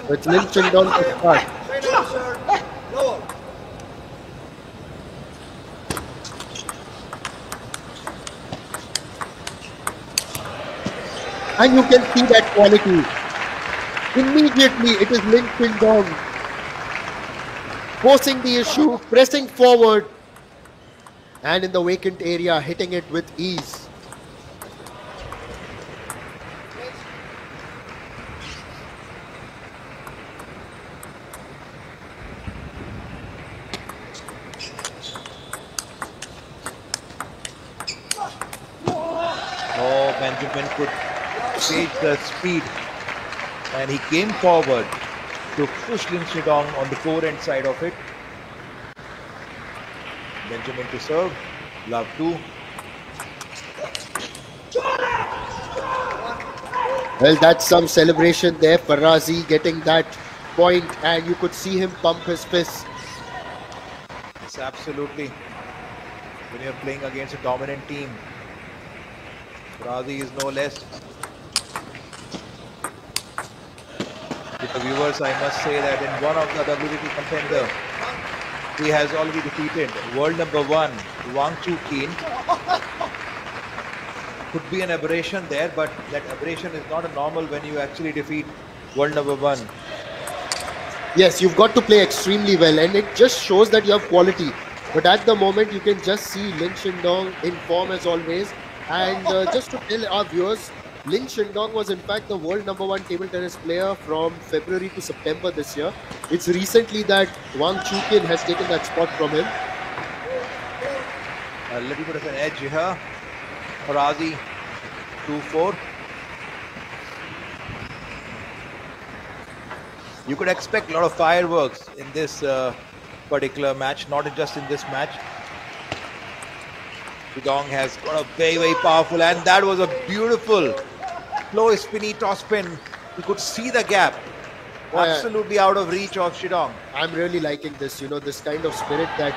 It's Lin Shidong to start. And you can see that quality. Immediately, it is Lin Shidong forcing the issue, pressing forward, and in the vacant area, hitting it with ease. Oh, Benjamin could gauge the speed, and he came forward to push Lin Shidong on the forehand side of it. Benjamin to serve, love to. Well, that's some celebration there. Faraji getting that point, and you could see him pump his fists. Yes, absolutely. When you're playing against a dominant team, Faraji is no less. To the viewers, I must say that in one of the WTT contender, he has already defeated world number 1, Wang Chuqin. Could be an aberration there, but that aberration is not a normal when you actually defeat world number 1. Yes, you've got to play extremely well, and it just shows that you have quality. But at the moment, you can just see Lin Shidong in form as always. And just to tell our viewers, Lin Shidong was in fact the world number 1 table tennis player from February to September this year. It's recently that Wang Chuqin has taken that spot from him. A little bit of an edge here. Faraji 2-4. You could expect a lot of fireworks in this particular match, not just in this match. Shidong has got a very, very powerful, and that was a beautiful low spinny toss spin. You could see the gap. Absolutely out of reach of Shidong. I'm really liking this, this kind of spirit that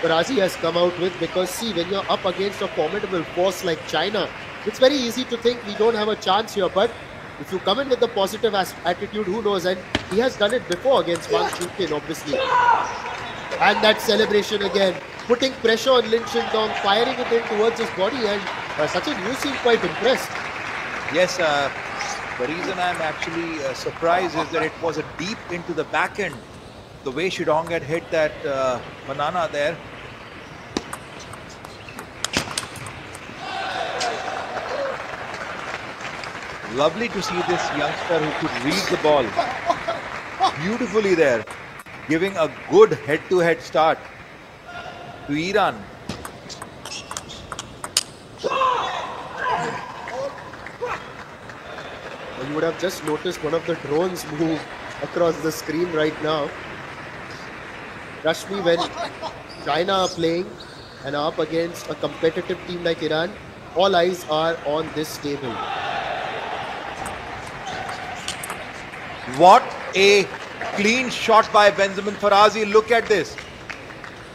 Faraji has come out with, because see, when you're up against a formidable force like China, it's very easy to think we don't have a chance here, but if you come in with a positive attitude, who knows? And he has done it before against Wang Chuqin, obviously. And that celebration again, putting pressure on Lin Shidong, firing it in towards his body, and Sachin, you seem quite impressed. Yes, the reason I'm actually surprised is that it was a deep into the back end. The way Shidong had hit that banana there. Lovely to see this youngster who could read the ball beautifully there, giving a good head-to-head start to Iran. Well, you would have just noticed one of the drones move across the screen right now. Trust me, when China are playing and are up against a competitive team like Iran, all eyes are on this table. What a clean shot by Benjamin Faraji. Look at this.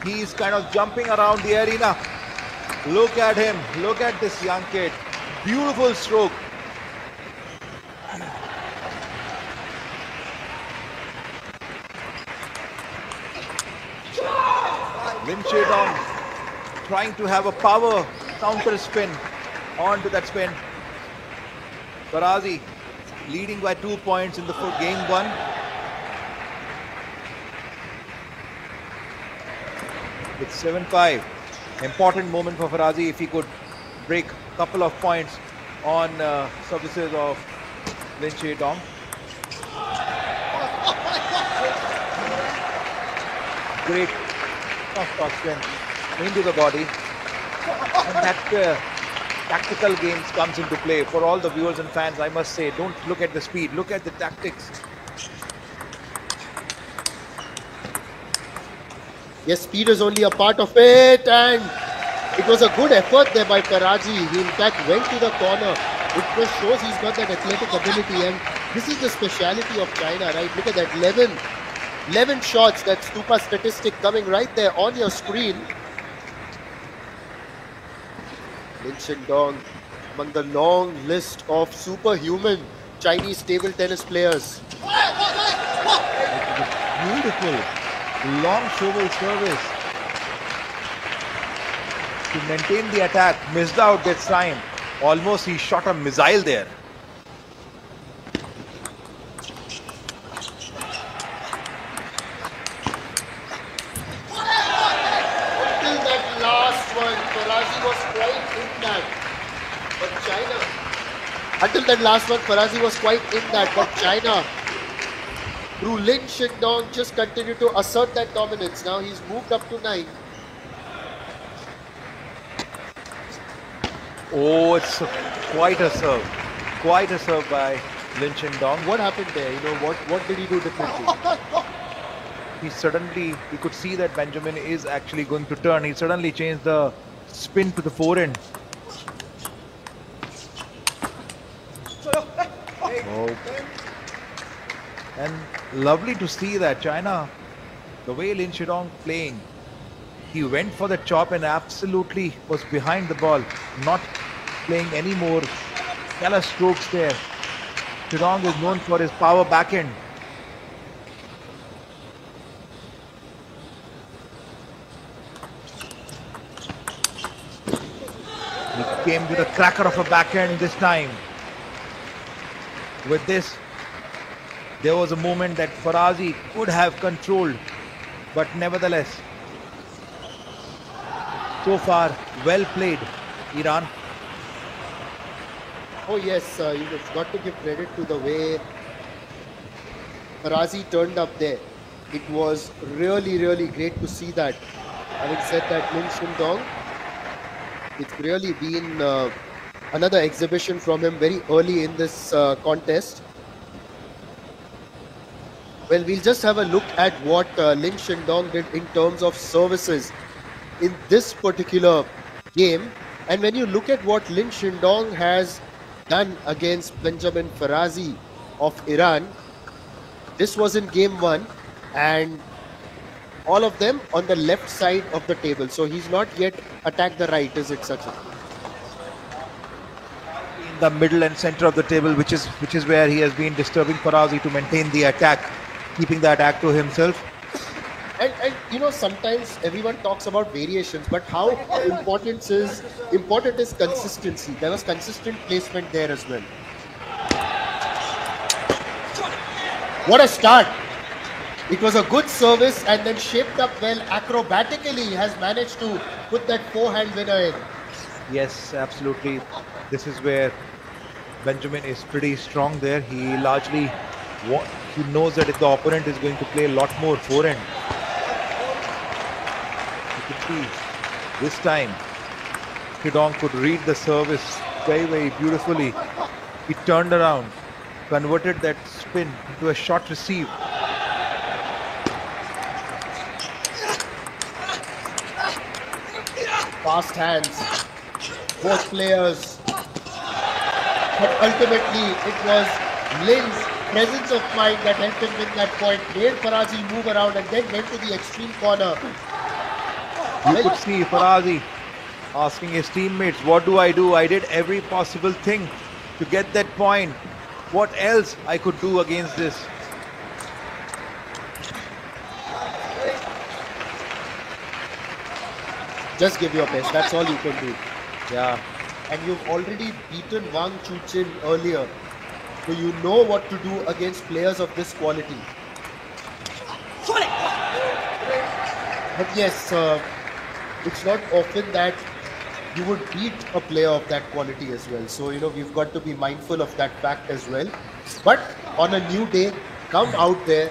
He's kind of jumping around the arena. Look at him. Look at this young kid. Beautiful stroke. Lin Shidong trying to have a power counter spin onto that spin. Faraji leading by 2 points in the game 1. It's 7-5. Important moment for Faraji if he could break a couple of points on services of Lin Shidong. Great toss spin into the body. And that tactical games comes into play for all the viewers and fans. I must say, don't look at the speed, look at the tactics. Yes, speed is only a part of it, and it was a good effort there by Faraji. He in fact went to the corner. It just shows he's got that athletic ability, and this is the speciality of China, right? Look at that, 11 shots, that Stupa statistic coming right there on your screen. Lin Shidong among the long list of superhuman Chinese table tennis players. Beautiful long shovel service to maintain the attack. Missed out this time. Almost he shot a missile there. Until that last one, Faraji was quite in that. But China. Until that last one, Faraji was quite in that. But China, through Lin Shidong, just continued to assert that dominance. Now he's moved up to 9. Oh, it's quite a serve. Quite a serve by Lin Shidong. What happened there? You know, what did he do differently? He could see that Benjamin is actually going to turn. He suddenly changed the spin to the forehand. Oh. And lovely to see that China, the way Lin Shidong playing, he went for the chop and absolutely was behind the ball, not playing any more careless strokes there. Shidong is known for his power backhand. He came with a cracker of a backhand this time. With this, there was a moment that Faraji could have controlled, but nevertheless, so far, well played, Iran. Oh yes, you've got to give credit to the way Faraji turned up there. It was really, really great to see that. Having said that, Lin Shidong, it's really been another exhibition from him very early in this contest. Well, we'll just have a look at what Lin Shidong did in terms of services in this particular game. And when you look at what Lin Shidong has done against Benjamin Faraji of Iran, this was in game 1, and all of them on the left side of the table. So he's not yet attacked the right, is it, Sachin? In the middle and center of the table, which is where he has been disturbing Faraji to maintain the attack, keeping the attack to himself. And you know, sometimes everyone talks about variations, but how important is consistency. There was consistent placement there as well. What a start! It was a good service and then shaped up well. Acrobatically has managed to put that forehand winner in. Yes, absolutely. This is where Benjamin is pretty strong there. He largely he knows that if the opponent is going to play a lot more forehand, you can see this time Shidong could read the service very, very beautifully. He turned around, converted that spin into a shot received. Fast hands, both players. But ultimately, it was Lin's presence of mind that helped him win that point. Made Faraji move around and then went to the extreme corner. You could see Faraji asking his teammates, what do? I did every possible thing to get that point. What else I could do against this? Just give your best. That's all you can do. Yeah. And you've already beaten Wang Chuchin earlier. So you know what to do against players of this quality. But yes, it's not often that you would beat a player of that quality as well. So, you know, we've got to be mindful of that fact as well. But on a new day, come out there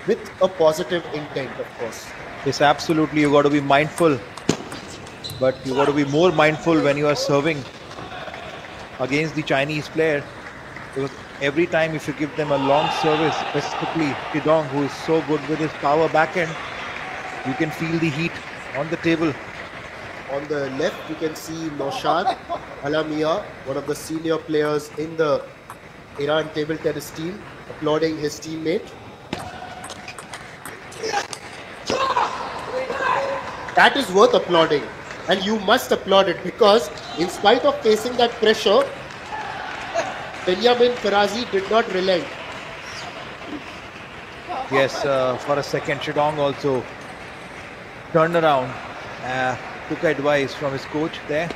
with a positive intent, of course. Yes, absolutely. You got to be mindful. But you got to be more mindful when you are serving against the Chinese player. Because every time if you give them a long service, specifically Shidong, who is so good with his power backhand, you can feel the heat on the table. On the left, you can see Naushad Alamiya, one of the senior players in the Iran table tennis team, applauding his teammate. That is worth applauding. And you must applaud it, because in spite of facing that pressure, Benyamin Faraji did not relent. Yes, for a second, Shidong also turned around, took advice from his coach there.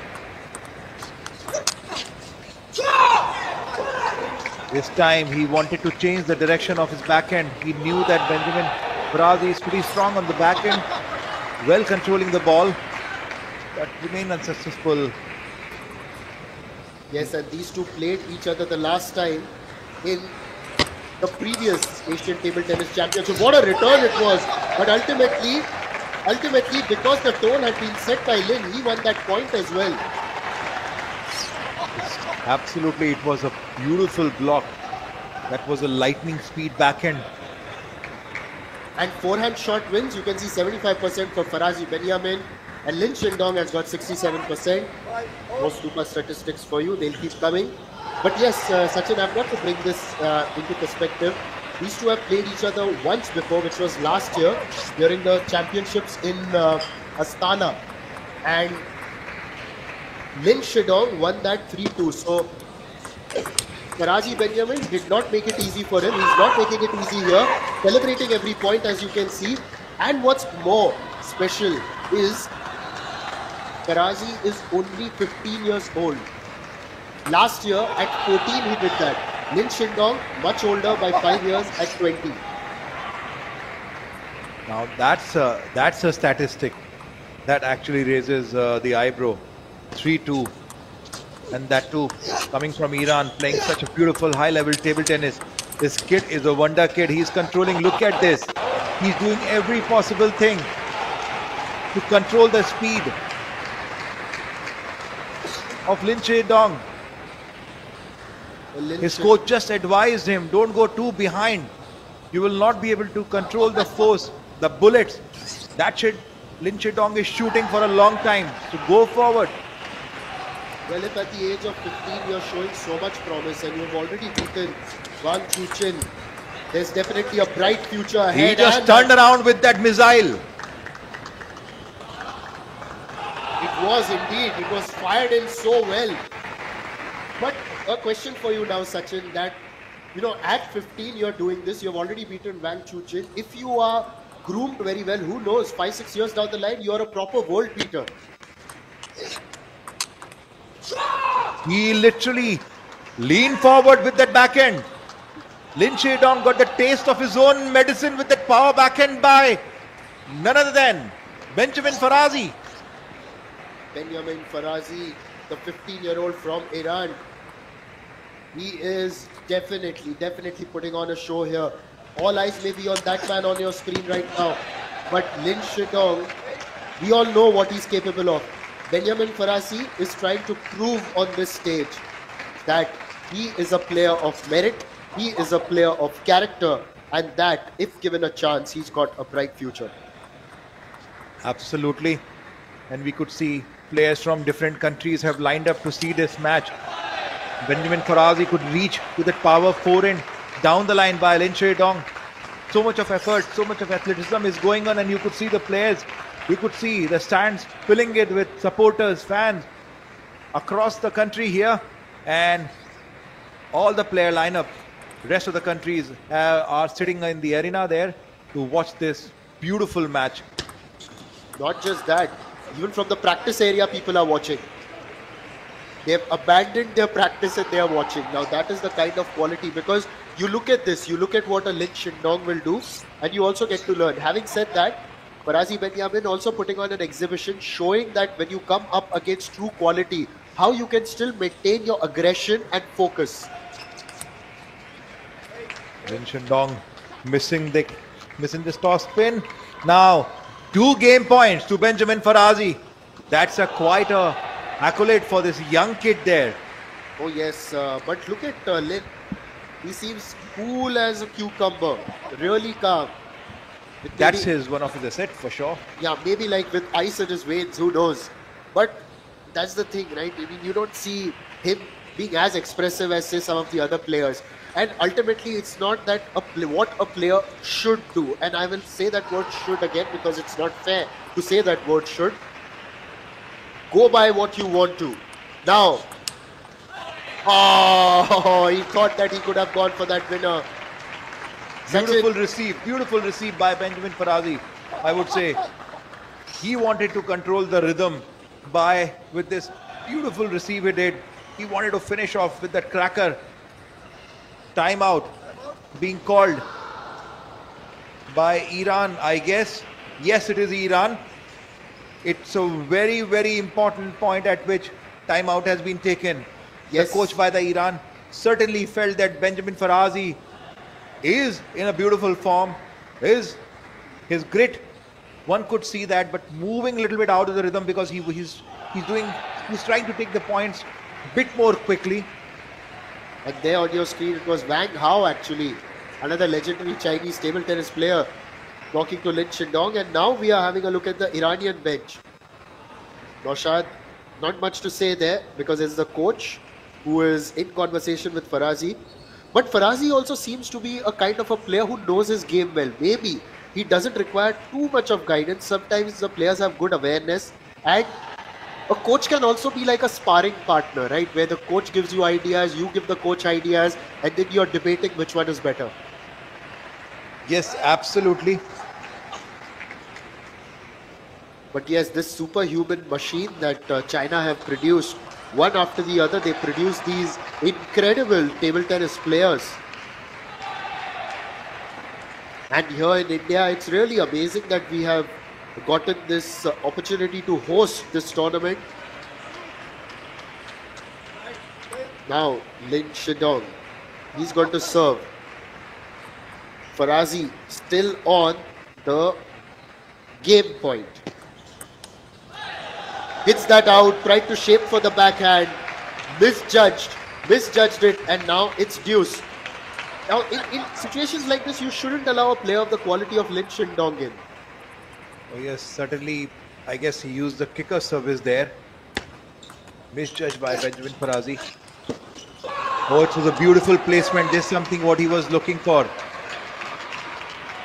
This time he wanted to change the direction of his backhand. He knew that Benjamin Faraji is pretty strong on the backhand, well controlling the ball, but remained unsuccessful. Yes, and these two played each other the last time in the previous Asian Table Tennis Championship. What a return it was! But ultimately, because the tone had been set by Lin, he won that point as well. Absolutely, it was a beautiful block. That was a lightning speed backhand. And forehand shot wins, you can see 75% for Faraji Benyamin, and Lin Shidong has got 67%. More super statistics for you, they'll keep coming. But yes, Sachin, I've got to bring this into perspective. These two have played each other once before, which was last year during the championships in Astana. And Lin Shidong won that 3-2. So Faraji Benyamin did not make it easy for him. He's not making it easy here. Celebrating every point, as you can see. And what's more special is Faraji is only 15 years old. Last year at 14 he did that. Lin Shidong much older by 5 years at 20. Now that's a statistic that actually raises the eyebrow. 3-2, and that too coming from Iran, playing such a beautiful high-level table tennis. This kid is a wonder kid. He's controlling. Look at this. He's doing every possible thing to control the speed of Lin Shidong. His coach just advised him, don't go too behind. You will not be able to control the force, the bullets. That Lin Shidong is shooting for a long time. So go forward. Well, if at the age of 15 you're showing so much promise and you've already beaten Wang Chuqin, there's definitely a bright future ahead. He just turned around with that missile. It was indeed. It was fired in so well. But a question for you now, Sachin, that, you know, at 15 you're doing this. You've already beaten Wang Chuqin. If you are groomed very well, who knows, 5-6 years down the line, you're a proper world beater. He literally leaned forward with that backhand. Lin Shidong got the taste of his own medicine with that power backhand by none other than Benjamin Faraji. Benyamin Faraji, the 15-year-old from Iran. He is definitely putting on a show here. All eyes may be on that man on your screen right now. But Lin Shidong, we all know what he's capable of. Benyamin Faraji is trying to prove on this stage that he is a player of merit, he is a player of character, and that, if given a chance, he's got a bright future. Absolutely. And we could see players from different countries have lined up to see this match. Benjamin Faraji could reach to that power forehand down the line by Lin Shidong. So much of effort, so much of athleticism is going on, and you could see the players. You could see the stands filling it with supporters, fans across the country here, and all the player lineup, rest of the countries are sitting in the arena there to watch this beautiful match. Not just that, even from the practice area, people are watching. They've abandoned their practice and they are watching. Now that is the kind of quality, because you look at this, you look at what a Lin Shidong will do, and you also get to learn. Having said that, Faraji Benyamin also putting on an exhibition showing that when you come up against true quality, how you can still maintain your aggression and focus. Lin Shidong missing this toss spin. Now 2 game points to Benjamin Faraji. That's quite a accolade for this young kid there. Oh yes, but look at Lin. He seems cool as a cucumber, really calm. That's one of his assets for sure. Yeah, maybe like with ice in his veins, who knows. But that's the thing, right? I mean, you don't see him being as expressive as, say, some of the other players. And ultimately, it's not that what a player should do. And I will say that word should again, because it's not fair to say that word should. Go by what you want to. Now, Oh, he thought that he could have gone for that winner. Beautiful receive by Benjamin Farazi. I would say he wanted to control the rhythm with this beautiful receive he did. He wanted to finish off with that cracker. Timeout being called by Iran, I guess. Yes, it is Iran. It's a very, very important point at which timeout has been taken. Yes. The coach by the Iran certainly felt that Benjamin Farazi is in a beautiful form. His grit, one could see that, but moving a little bit out of the rhythm because he's trying to take the points a bit more quickly. And there on your screen, it was Wang Hao actually, another legendary Chinese table tennis player, talking to Lin Shidong. And now we are having a look at the Iranian bench. Naushad, not much to say there because it's the coach who is in conversation with Farazi. But Farazi also seems to be a kind of a player who knows his game well. Maybe he doesn't require too much of guidance. Sometimes the players have good awareness, and a coach can also be like a sparring partner, right? Where the coach gives you ideas, you give the coach ideas, and then you're debating which one is better. Yes, absolutely. But yes, this superhuman machine that China have produced, one after the other, they produce these incredible table tennis players. And here in India, it's really amazing that we have gotten this opportunity to host this tournament. Now, Lin Shidong, he's going to serve. Farazi still on the game point. Hits that out, tried to shape for the backhand, misjudged it, and now it's deuce. Now, in situations like this, you shouldn't allow a player of the quality of Lin Shidong in. Oh yes, certainly. I guess he used the kicker service there. Misjudged by Benjamin Farazi. Oh, it was a beautiful placement. This is something what he was looking for.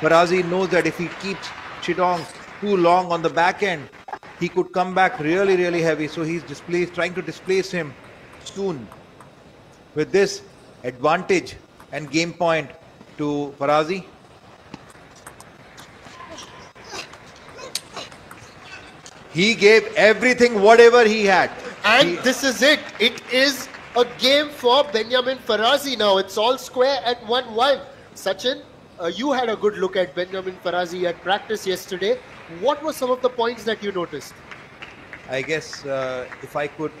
Farazi knows that if he keeps Shidong too long on the back end, he could come back really, really heavy. So he's trying to displace him soon. With this advantage and game point to Farazi. He gave everything, whatever he had. And this is it. It is a game for Benyamin Farazi now. It's all square at 1-1. Sachin, you had a good look at Benyamin Farazi at practice yesterday. What were some of the points that you noticed? I guess if I could,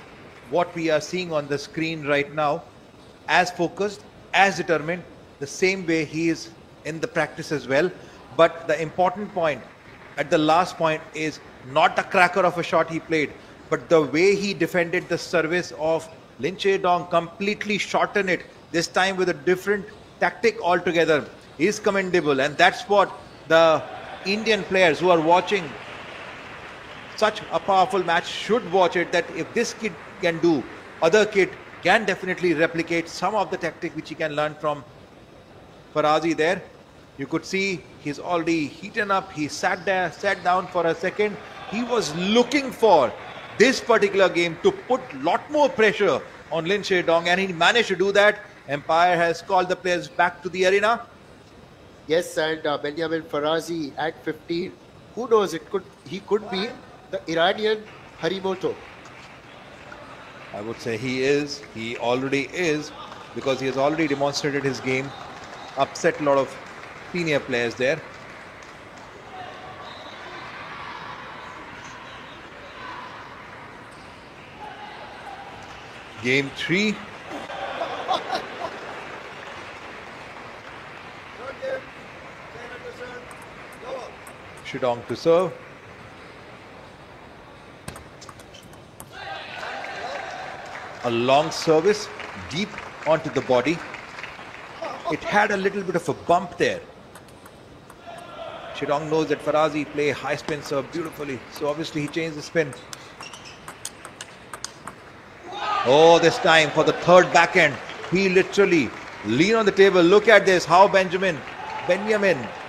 what we are seeing on the screen right now, as focused, as determined, the same way he is in the practice as well. But the important point at the last point is not the cracker of a shot he played, but the way he defended the service of Lin Shidong, completely shortened it, this time with a different tactic altogether, is commendable. And that's what the Indian players who are watching such a powerful match should watch it, that if this kid can do, other kid can definitely replicate some of the tactic which he can learn from Farazi there. You could see he's already heated up. He sat down for a second. He was looking for this particular game to put a lot more pressure on Lin Shidong, and he managed to do that. Empire has called the players back to the arena. Yes, and Benyamin Farazi at 15. Who knows? He could be the Iranian Harimoto. I would say he is. He already is, because he has already demonstrated his game. Upset a lot of senior players there. Game 3. Shidong to serve. A long service deep onto the body. It had a little bit of a bump there. Shidong knows that Farazi play high spin serve beautifully, so obviously he changed the spin. Oh, this time for the third backhand, he literally leaned on the table. Look at this, how Benjamin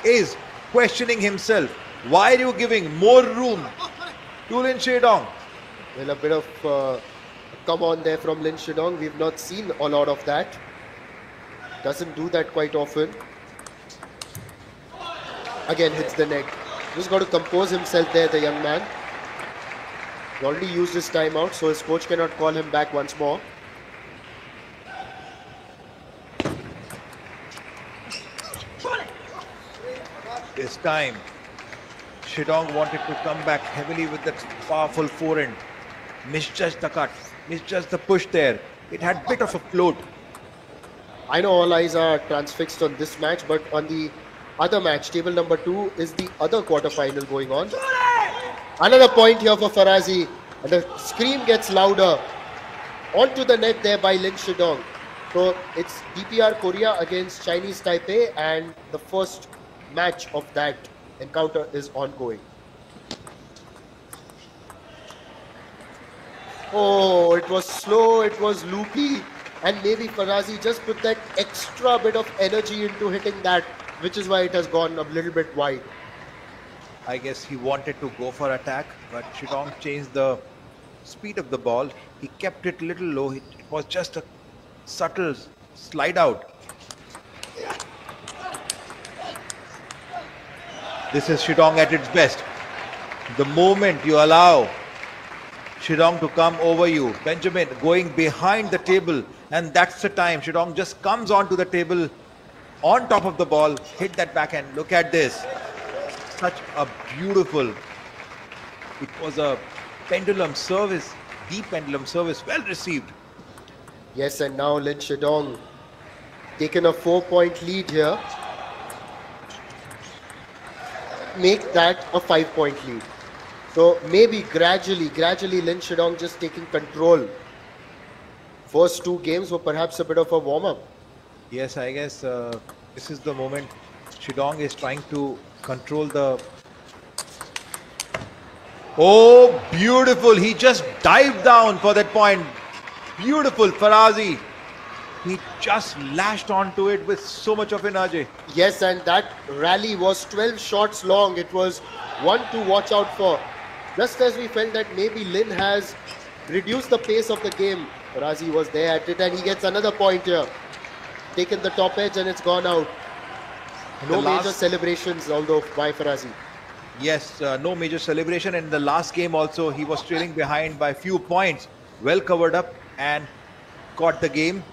is questioning himself. Why are you giving more room to Lin Shidong? Well, a bit of come on there from Lin Shidong. We've not seen a lot of that. Doesn't do that quite often. Again hits the neck. Just got to compose himself there, the young man. He already used his timeout, so his coach cannot call him back once more. This time, Shidong wanted to come back heavily with that powerful forehand. Misjudged the cut, misjudged the push there. It had bit of a float. I know all eyes are transfixed on this match, but on the other match, table number 2 is the other quarterfinal going on. Another point here for Faraji, and the scream gets louder. Onto the net there by Lin Shidong. So it's DPR Korea against Chinese Taipei, and the first match of that encounter is ongoing. Oh, it was slow, it was loopy, and maybe Faraji just put that extra bit of energy into hitting that, which is why it has gone a little bit wide. I guess he wanted to go for attack, but Shidong changed the speed of the ball. He kept it a little low. It was just a subtle slide out. This is Shidong at its best. The moment you allow Shidong to come over you, Benjamin going behind the table, and that's the time Shidong just comes onto the table on top of the ball, hit that backhand. Look at this. Such a beautiful, it was a pendulum service, deep pendulum service, well received. Yes, and now Lin Shidong taken a 4-point lead here. Make that a 5-point lead. So maybe gradually Lin Shidong just taking control. First 2 games were perhaps a bit of a warm-up. Yes, I guess this is the moment Shidong is trying to control the... Oh, beautiful. He just dived down for that point. Beautiful, Faraji. He just lashed onto it with so much of energy. Yes, and that rally was 12 shots long. It was one to watch out for. Just as we felt that maybe Lin has reduced the pace of the game, Faraji was there at it, and he gets another point here. Taken the top edge and it's gone out. No major celebrations, although, by Faraji. Yes, no major celebration. In the last game also, he was trailing behind by a few points. Well covered up and caught the game.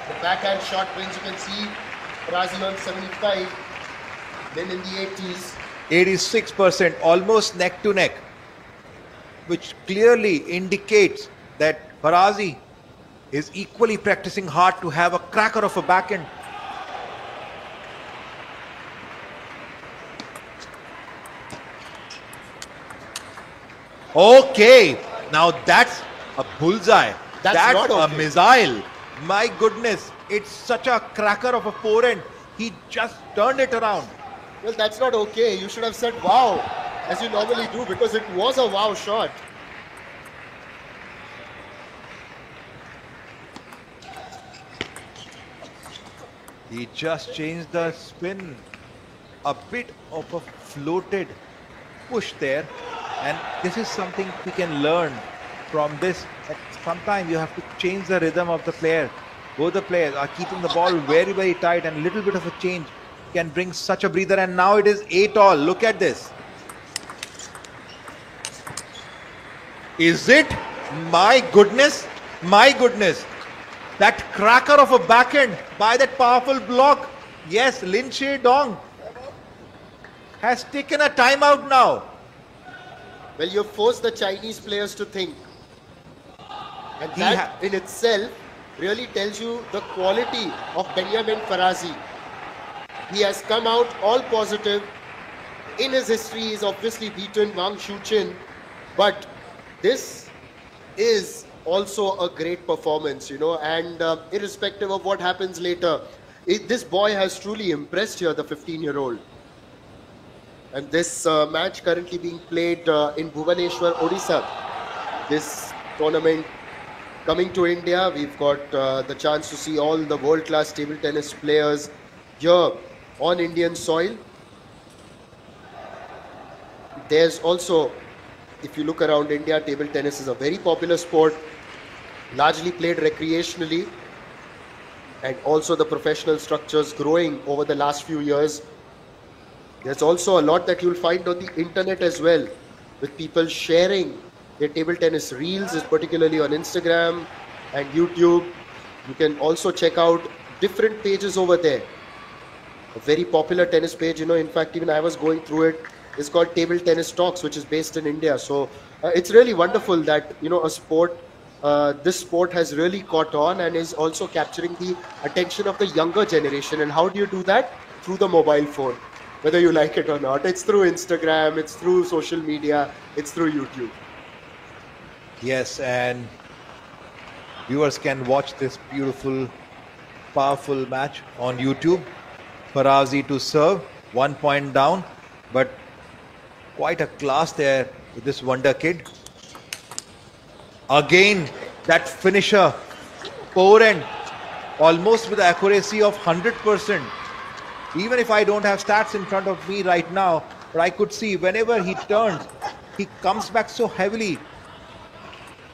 The backhand shot range, you can see Faraji on 75, then in the 80s. 86%, almost neck to neck, which clearly indicates that Faraji is equally practicing hard to have a cracker of a backhand. Okay, now that's a bullseye. That's not okay. A missile. My goodness, it's such a cracker of a forehand. He just turned it around. Well, that's not okay. You should have said wow, as you normally do, because it was a wow shot. He just changed the spin. A bit of a floated push there. And this is something we can learn from this. Sometimes you have to change the rhythm of the player. Both the players are keeping the ball very, very tight, and a little bit of a change can bring such a breather. And now it is 8-all. Look at this. Is it? My goodness. My goodness. That cracker of a backhand by that powerful block. Yes, Lin Shidong has taken a timeout now. Well, you force the Chinese players to think. And that in itself really tells you the quality of Benyamin Faraji. He has come out all positive. In his history, he's obviously beaten Wang Shuqin. But this is also a great performance, you know, and irrespective of what happens later, this boy has truly impressed here, the 15-year-old. And this match currently being played in Bhubaneswar, Odisha. This tournament coming to India, we've got the chance to see all the world-class table tennis players here on Indian soil. there's also, if you look around India, table tennis is a very popular sport, largely played recreationally, and also the professional structures growing over the last few years. There's also a lot that you'll find on the internet as well, with people sharing their table tennis reels, particularly on Instagram and YouTube. You can also check out different pages over there. A very popular tennis page, in fact, even I was going through it. It's called Table Tennis Talks, which is based in India. So it's really wonderful that, this sport has really caught on and is also capturing the attention of the younger generation. And how do you do that? Through the mobile phone. Whether you like it or not, it's through Instagram, it's through social media, it's through YouTube. Yes, and viewers can watch this beautiful, powerful match on YouTube. Faraji to serve, 1 point down, but quite a class there with this wonder kid. Again, that finisher, forehand, almost with the accuracy of 100%. Even if I don't have stats in front of me right now, but I could see whenever he turns, he comes back so heavily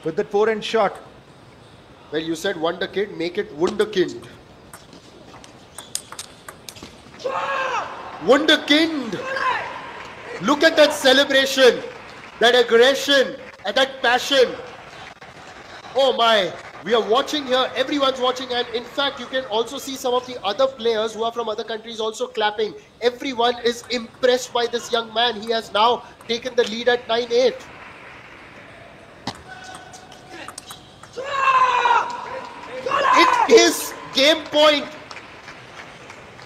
with that forehand shot. Well, you said wonder kid, make it wunderkind. Wunderkind! Look at that celebration, that aggression, and that passion. Oh my, we are watching here, everyone's watching, and in fact you can also see some of the other players who are from other countries also clapping. Everyone is impressed by this young man. He has now taken the lead at 9-8. It is game point.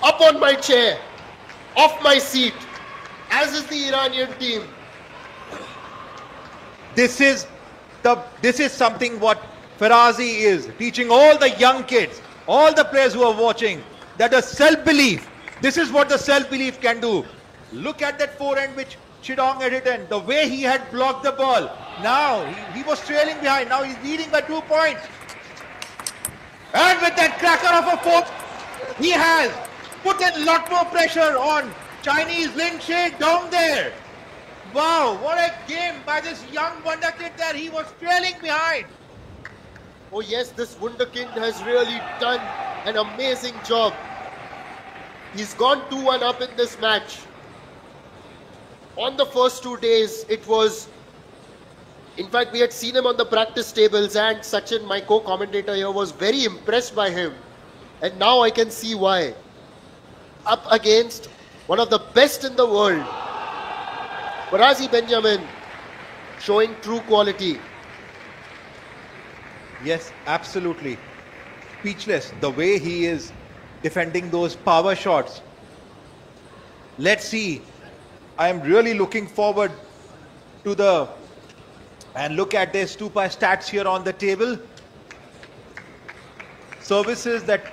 Up on my chair, off my seat, as is the Iranian team. This is something what Faraji is teaching all the young kids, all the players who are watching, that a self-belief. This is what the self-belief can do. Look at that forehand which Shidong had hit, and the way he had blocked the ball. Now he was trailing behind. Now he's leading by 2 points. And with that cracker of a fourth, he has put a lot more pressure on Chinese Lin Shidong there. Wow, what a game by this young wonder kid there. He was trailing behind. Oh yes, this wunderkind has really done an amazing job. He's gone 2-1 up in this match. On the first 2 days, it was... In fact, we had seen him on the practice tables, and Sachin, my co-commentator here, was very impressed by him. And now I can see why. Up against one of the best in the world. Faraji Benyamin showing true quality. Yes, absolutely. Speechless. The way he is defending those power shots. Let's see. I am really looking forward to the... And look at this 2 stats here on the table. Services that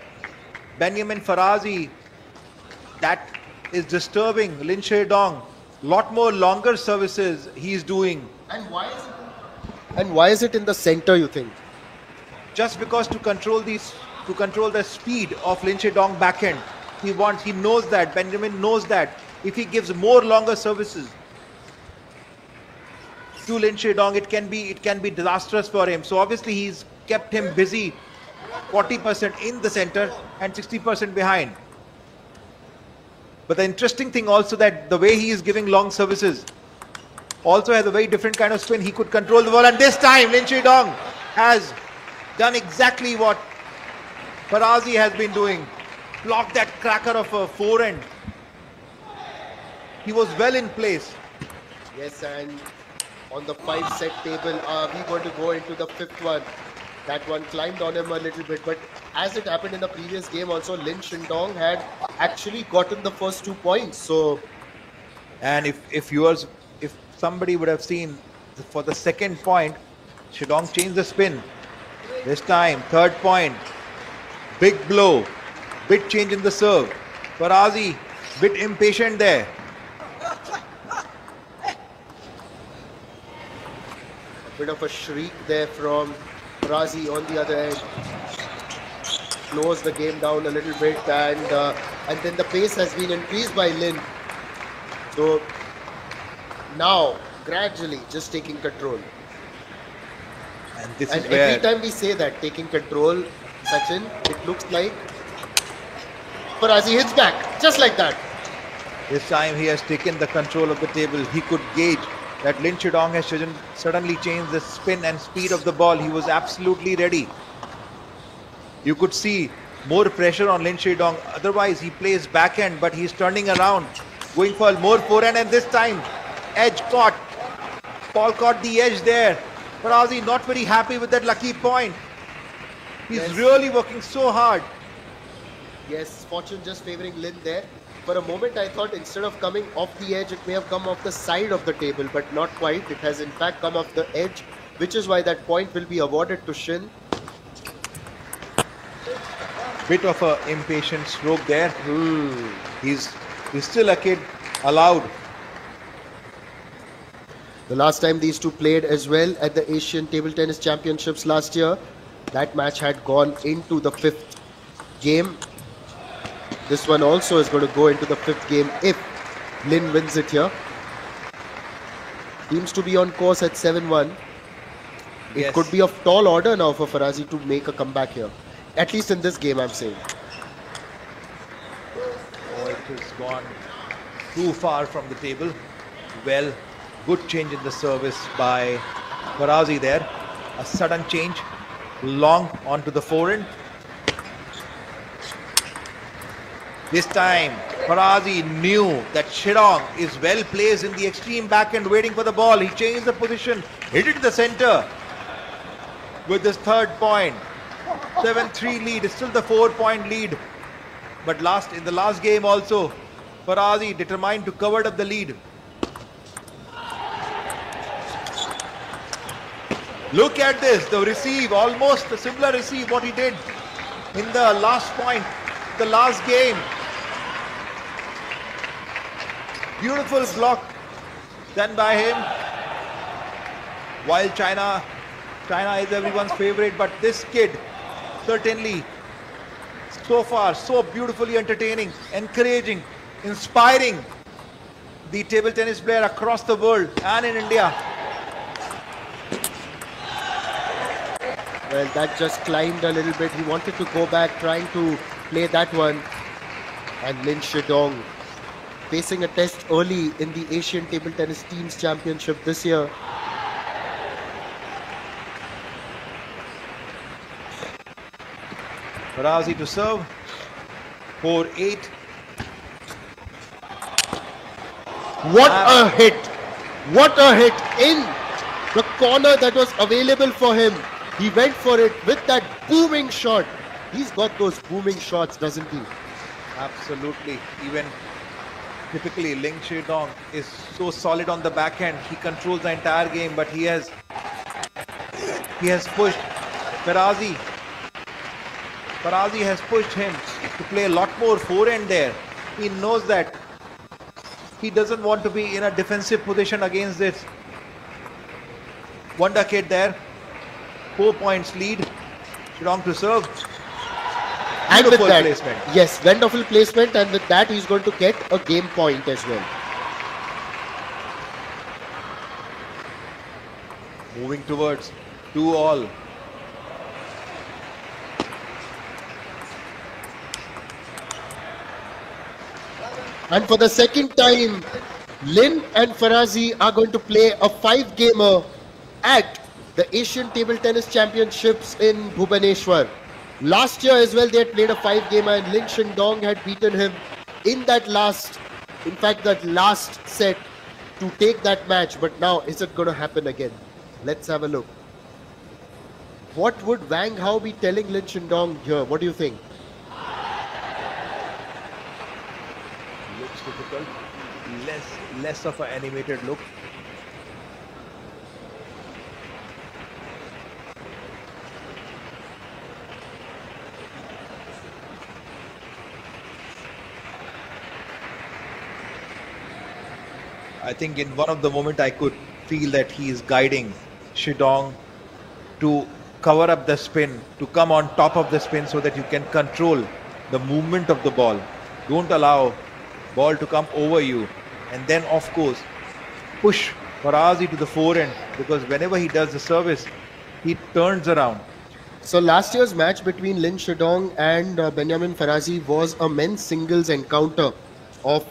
Benyamin Faraji, that is disturbing Lin Shidong. Lot more longer services he's doing. And why is it in the center, you think? Just because to control the speed of Lin Shidong backhand. He knows that, Benjamin knows that. If he gives more longer services to Lin Shidong, it can be disastrous for him. So obviously he's kept him busy, 40% in the center and 60% behind. But the interesting thing also that the way he is giving long services also has a very different kind of spin. He could control the ball, and this time Lin Shidong has done exactly what Faraji has been doing. Blocked that cracker of a forehand. He was well in place. Yes, and on the 5-set table, are we going to go into the 5th one? That one climbed on him a little bit, but as it happened in the previous game also, Lin Shidong had actually gotten the first 2 points. So, and if somebody would have seen for the second point, Shidong changed the spin. This time, 3rd point, big blow, bit change in the serve. Faraji, bit impatient there. Bit of a shriek there from Faraji on the other end. Close the game down a little bit, and then the pace has been increased by Lin. So Now, gradually, just taking control. And this And is where every time we say that, taking control, Sachin, it looks like Faraji hits back, just like that. this time he has taken the control of the table. He could gauge that Lin Shidong has suddenly changed the spin and speed of the ball. He was absolutely ready. You could see more pressure on Lin Shidong. Otherwise, he plays backhand, but he's turning around, going for more forehand, and this time, edge caught. Paul caught the edge there. Faraji not very happy with that lucky point. He's Yes. really working so hard. Yes, fortune just favoring Lin there. For a moment, I thought instead of coming off the edge, it may have come off the side of the table, but not quite. It has in fact come off the edge, which is why that point will be awarded to Shin. Bit of a impatient stroke there. He's still a kid, allowed. The last time these two played as well at the Asian Table Tennis Championships last year, that match had gone into the 5th game. This one also is going to go into the 5th game if Lin wins it here. Seems to be on course at 7-1. It Yes. could be of tall order now for Faraji to make a comeback here. At least in this game, I'm saying. Oh, it has gone too far from the table. Well, good change in the service by Faraji there. A sudden change, long onto the forehand. This time, Faraji knew that Shidong is well placed in the extreme backhand waiting for the ball. He changed the position, hit it to the center with this third point. 7-3 lead, is still the 4-point lead. But in the last game also, Faraji determined to cover up the lead. Look at this, the receive, almost a similar receive what he did in the last point, the last game. Beautiful block done by him. While China is everyone's favorite, but this kid certainly so far so beautifully entertaining, encouraging, inspiring the table tennis player across the world and in India. Well, that just climbed a little bit. He wanted to go back, trying to play that one. And Lin Shidong facing a test early in the Asian Table Tennis Teams Championship this year. Faraji to serve. 4-8. What a hit! What a hit in the corner that was available for him. He went for it with that booming shot. He's got those booming shots, doesn't he? Absolutely. Even typically, Lin Shidong is so solid on the backhand. He controls the entire game, but he has pushed Faraji. Faraji has pushed him to play a lot more forehand there. He knows that he doesn't want to be in a defensive position against this wonder kid there. 4 points lead. Shidong to serve. And with Beautiful that, placement. yes, wonderful placement, and with that he's going to get a game point as well. Moving towards 2-all. And for the second time, Lin and Faraji are going to play a 5-gamer at the Asian Table Tennis Championships in Bhubaneswar. Last year as well, they had played a 5-gamer and Lin Shidong had beaten him in that last set to take that match. But now, is it going to happen again? Let's have a look. What would Wang Hao be telling Lin Shidong here? What do you think? Looks difficult. Less of an animated look. I think in one of the moment I could feel that he is guiding Shidong to cover up the spin, to come on top of the spin so that you can control the movement of the ball. Don't allow ball to come over you. And then of course, push Faraji to the forehand, because whenever he does the service, he turns around. So last year's match between Lin Shidong and Benyamin Faraji was a men's singles encounter of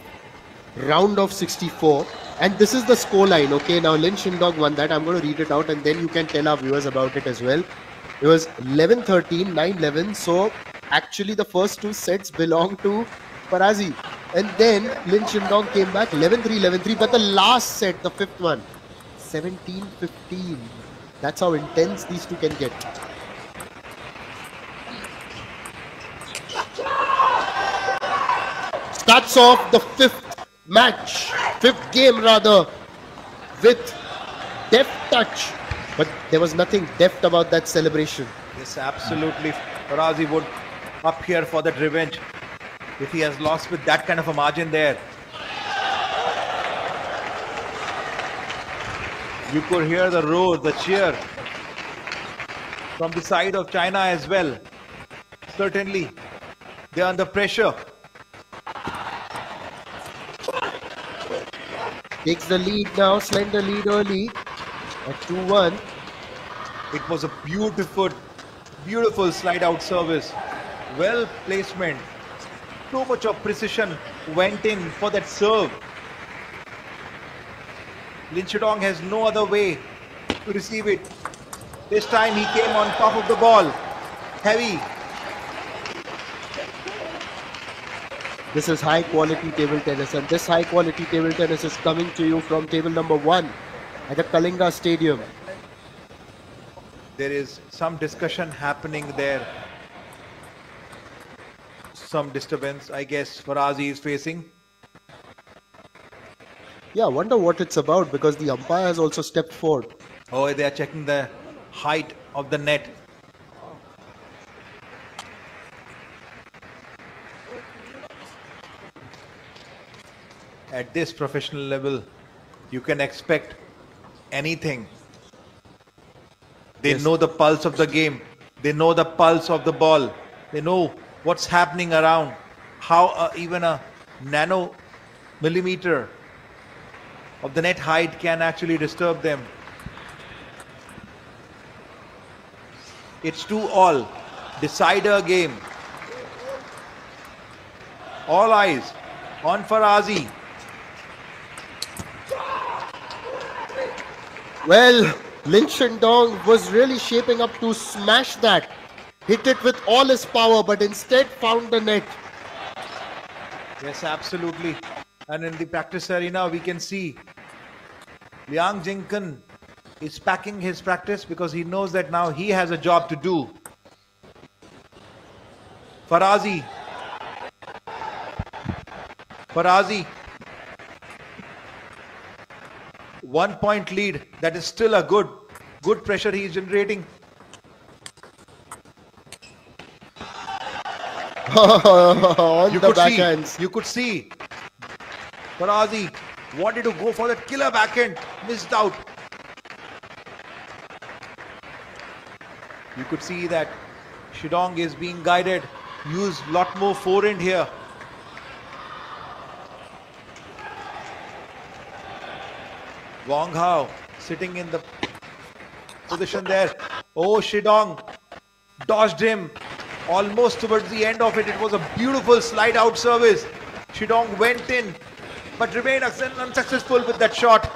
round of 64, and this is the scoreline. Okay, now Lin Shidong won that. I'm going to read it out and then you can tell our viewers about it as well. It was 11-13, 9-11. So actually the first two sets belong to Faraji, and then Lin Shidong came back 11-3, 11-3, but the last set, the fifth one, 17-15. That's how intense these two can get. Starts off the fifth game rather, with deft touch, but there was nothing deft about that celebration. Yes, absolutely. Faraji would up here for that revenge if he has lost with that kind of a margin there. You could hear the roar, the cheer from the side of China as well. Certainly, they're under pressure. Takes the lead now, slender lead early at 2-1. It was a beautiful slide out service. Well placement. So much of precision went in for that serve. Lin Shidong has no other way to receive it. This time he came on top of the ball. Heavy. This is high quality table tennis, and this high quality table tennis is coming to you from table number 1 at the Kalinga Stadium. There is some discussion happening there. Some disturbance, I guess, Faraji is facing. Yeah, I wonder what it's about, because the umpire has also stepped forward. Oh, they are checking the height of the net. At this professional level, you can expect anything. They know the pulse of the game. They know the pulse of the ball. They know what's happening around. How even a nano millimeter of the net height can actually disturb them. It's 2-all. Decider game. All eyes on Faraji. Well, Lin Shidong was really shaping up to smash that. Hit it with all his power, but instead found the net. Yes, absolutely. And in the practice arena, we can see Liang Jinken is packing his practice because he knows that now he has a job to do. Faraji. 1 point lead. That is still a good pressure he is generating. On the backhands. You could see Faraji wanted to go for that killer backhand, missed out. You could see that Shidong is being guided, use lot more forehand here. Wang Hao sitting in the position there. Oh, Shidong dodged him almost towards the end of it. It was a beautiful slide out service. Shidong went in but remained unsuccessful with that shot.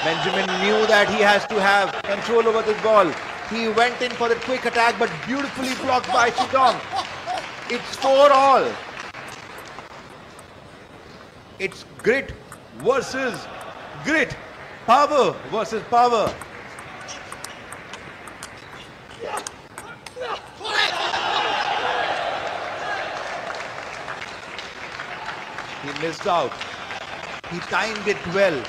Benjamin knew that he has to have control over this ball. He went in for the quick attack, but beautifully blocked by Shidong. It's 4-all. It's grit versus grit. Power versus power. He missed out. He timed it well.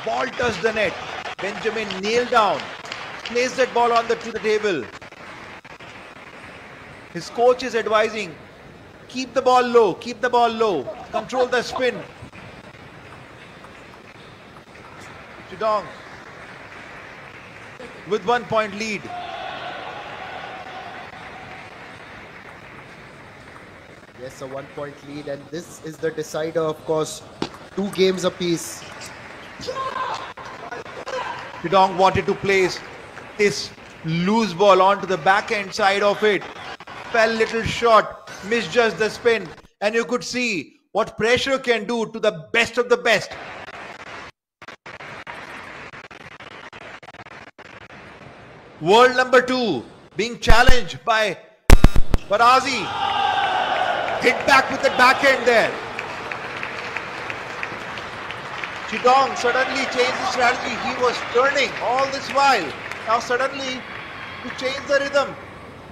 Ball touched the net. Benjamin nailed down. Placed that ball on to the table. His coach is advising, keep the ball low, control the spin. Shidong with 1 point lead. Yes, a 1 point lead, and this is the decider, of course. 2 games apiece. Shidong wanted to place this loose ball onto the backhand side of it. Fell little short, misjudged the spin, and you could see what pressure can do to the best of the best. World number 2 being challenged by Faraji. Hit back with the backhand there. Shidong suddenly changed his strategy. He was turning all this while. Now suddenly, to change the rhythm,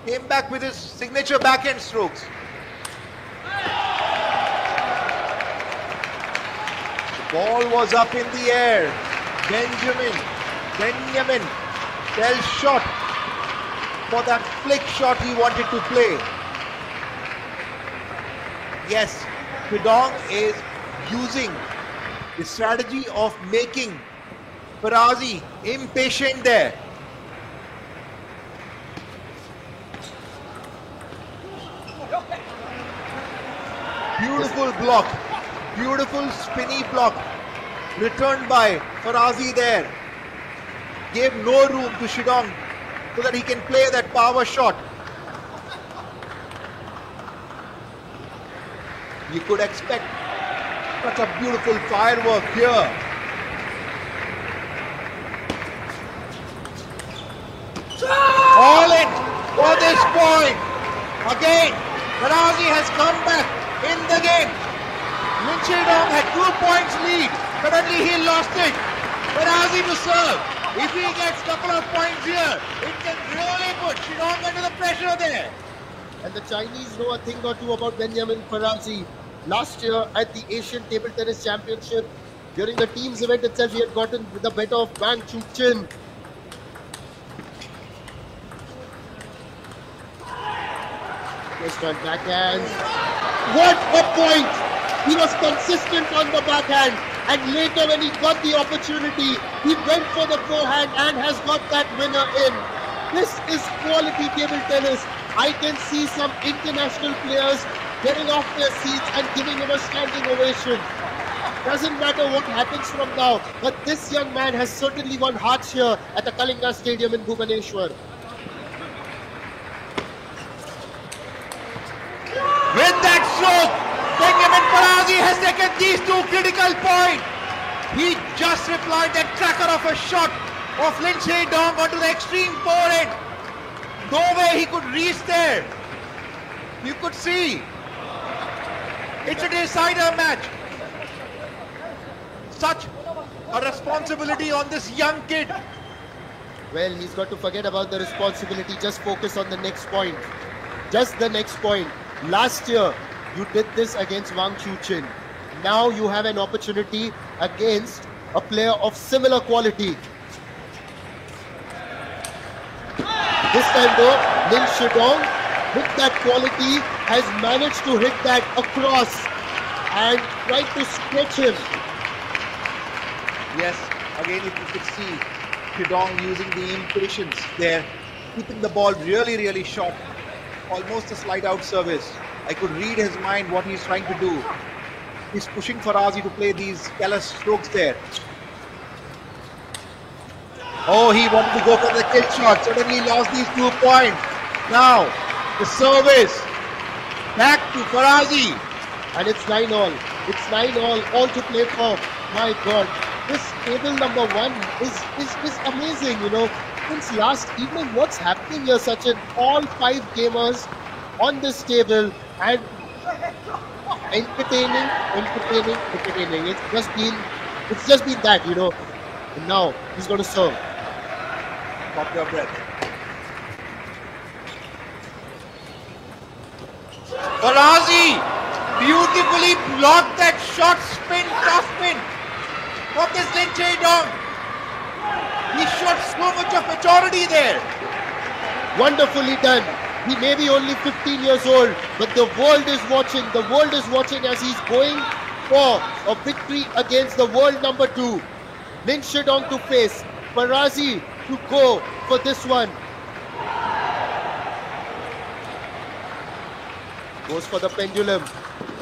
came back with his signature backhand strokes. The ball was up in the air. Benyamin fell short for that flick shot he wanted to play. Yes, Shidong is using the strategy of making Faraji impatient there. Beautiful block, beautiful spinny block returned by Faraji there. Gave no room to Shidong so that he can play that power shot. You could expect such a beautiful firework here. All in for this point. Again, Faraji has come back in the game. Shidong had 2 points lead. Suddenly he lost it. Faraji to serve. If he gets a couple of points here, it can really put Shidong under the pressure there. And the Chinese know a thing or two about Benyamin Faraji. Last year at the Asian Table Tennis Championship, during the teams event itself, he had gotten the better of Wang Chuqin. Just on backhand. What a point! He was consistent on the backhand, and later when he got the opportunity, he went for the forehand and has got that winner in. This is quality table tennis. I can see some international players getting off their seats and giving him a standing ovation. Doesn't matter what happens from now, but this young man has certainly won hearts here at the Kalinga Stadium in Bhubaneswar. With that stroke, Benyamin Faraji has taken these 2 critical points. He just replied that cracker of a shot of Shidong onto the extreme forehand. No way he could reach there. You could see. It's a decider match. Such a responsibility on this young kid. Well, he's got to forget about the responsibility. Just focus on the next point. Just the next point. Last year, you did this against Wang Chuqin. Now you have an opportunity against a player of similar quality. This time though, Shidong, with that quality, has managed to hit that across and tried to stretch him. Yes, again if you could see Shidong using the impatience there, keeping the ball really short, almost a slide out service. I could read his mind what he's trying to do. He's pushing Faraji to play these careless strokes there. Oh, he wanted to go for the kill shot. Suddenly lost these 2 points. Now, the service. Back to Faraji. And it's 9-all. It's 9-all, all to play for. My God, this table number 1 is amazing, you know. Since last evening, what's happening here? Such an all 5 gamers on this table and entertaining. It's just been that, you know. And now he's going to serve. Stop your breath. Faraji beautifully blocked that shot spin, cross spin from this Shidong. He showed so much of maturity there. Wonderfully done. He may be only 15 years old, but the world is watching. The world is watching as he's going for a victory against the world number 2. Shidong to face, Faraji to go for this one. Goes for the pendulum.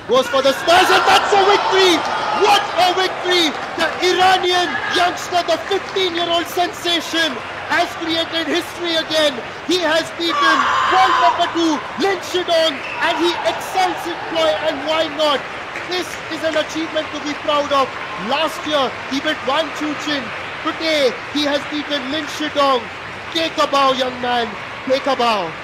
Goes for the smash, and that's a victory! What a victory! The Iranian youngster, the 15-year-old sensation, has created history again. He has beaten world number 2, Lin Shidong, and he excels in play, and why not? This is an achievement to be proud of. Last year, he beat Wang Chuchin. Today, he has beaten Lin Shidong. Take a bow, young man. Take a bow.